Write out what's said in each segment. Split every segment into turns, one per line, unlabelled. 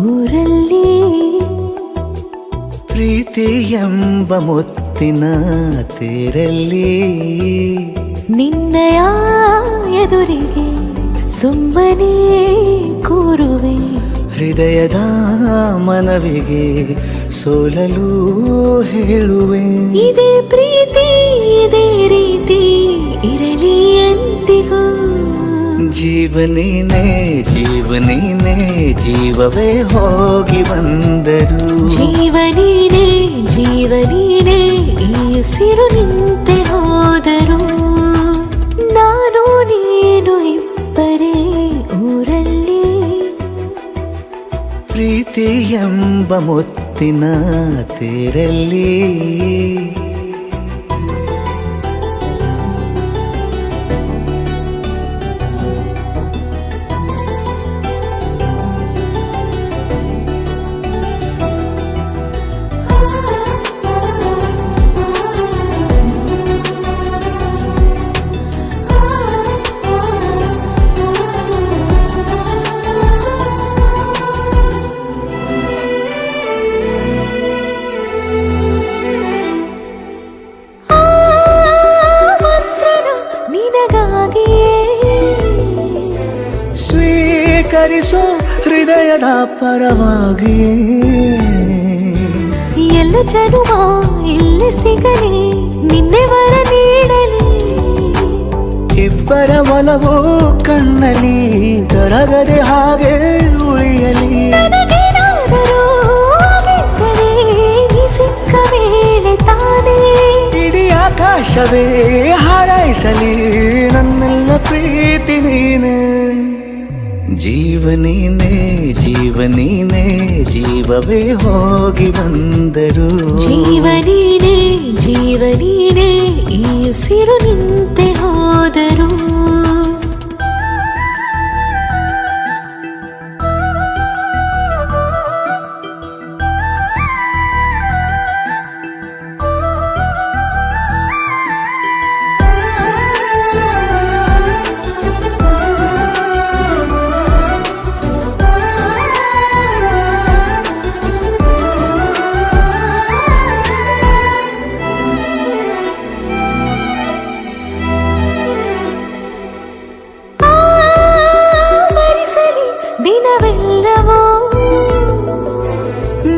ಊರಲ್ಲಿ
ಪ್ರೀತಿ ಎಂಬ ಮುತ್ತಿನ ತೇರಲ್ಲಿ
ನಿನ್ನಯ ಎದುರಿಗೆ ಸುಮ್ಮನೆ ಕೂರುವೆ
ಹೃದಯದ ಮನವಿಗೆ ಸೋಲಲು ಹೇಳುವೆ
ಇದೇ ಪ್ರೀತಿ ಇದೇ ರೀತಿ ಇರಲಿ ಎಂದಿಗೂ
ಜೀವನೇನೆ ಜೀವನೇನೆ ಜೀವವೇ ಹೋಗಿ ಬಂದರು
ಜೀವನೀನೇ ಜೀವನೀನೇ ಈ ಉಸಿರು ನಿಂತೆ ಹೋದರು ನಾನು ನೀನು ಇಬ್ಬರೇ ಊರಲ್ಲಿ
ಪ್ರೀತಿ ಎಂಬ ಮುತ್ತಿನ ತೇರಲ್ಲಿ ಸ್ವೀಕರಿಸೋ ಹೃದಯದ ಪರವಾಗಿ
ಎಲ್ಲ ಜನುಮ ಇಲ್ಲಿ ಸಿಗಲಿ ನಿನ್ನೆ ವರ ನೀಡಲಿ
ಇಬ್ಬರ ಒಲವು ಕಣ್ಣಲ್ಲಿ ಕರಗದೆ ಹಾಗೆ ಉಳಿಯಲಿ
ನನಗೇನಾದರೂ ಆಗಿದ್ದರೆ ನೀ ಸಿಕ್ಕ ವೇಳೆ ತಾನೇ
ಇಡೀ ಆಕಾಶವೇ ಹಾರೈಸಲಿ ನನ್ನೆಲ್ಲ ಪ್ರೀತಿ ನೀನೆ ಜೀವನೀನೇ ಜೀವನೀನೇ ಜೀವವೇ ಹೋಗಿ ಬಂದರು
ಜೀವನೀನೇ ಜೀವನೀನೇ ಈ ಉಸಿರು ನಿಂತೆ ಹೋದರು ದಿನವೆಲ್ಲವೋ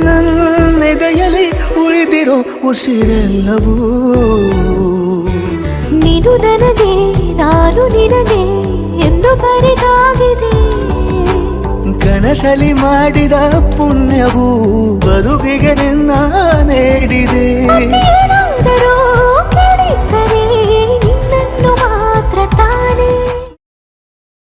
ನನ್ನೆದೆಯಲ್ಲಿ ಉಳಿದಿರೋ ಉಸಿರೆಲ್ಲವೂ
ನೀನು ನನಗೆ ನಾನು ನಿನಗೆ ಎಂದು ಬರೆದಾಗಿದೆ
ಕನಸಲಿ ಮಾಡಿದ ಪುಣ್ಯವು ಬದುಕಿಗೆ ನಿನ್ನ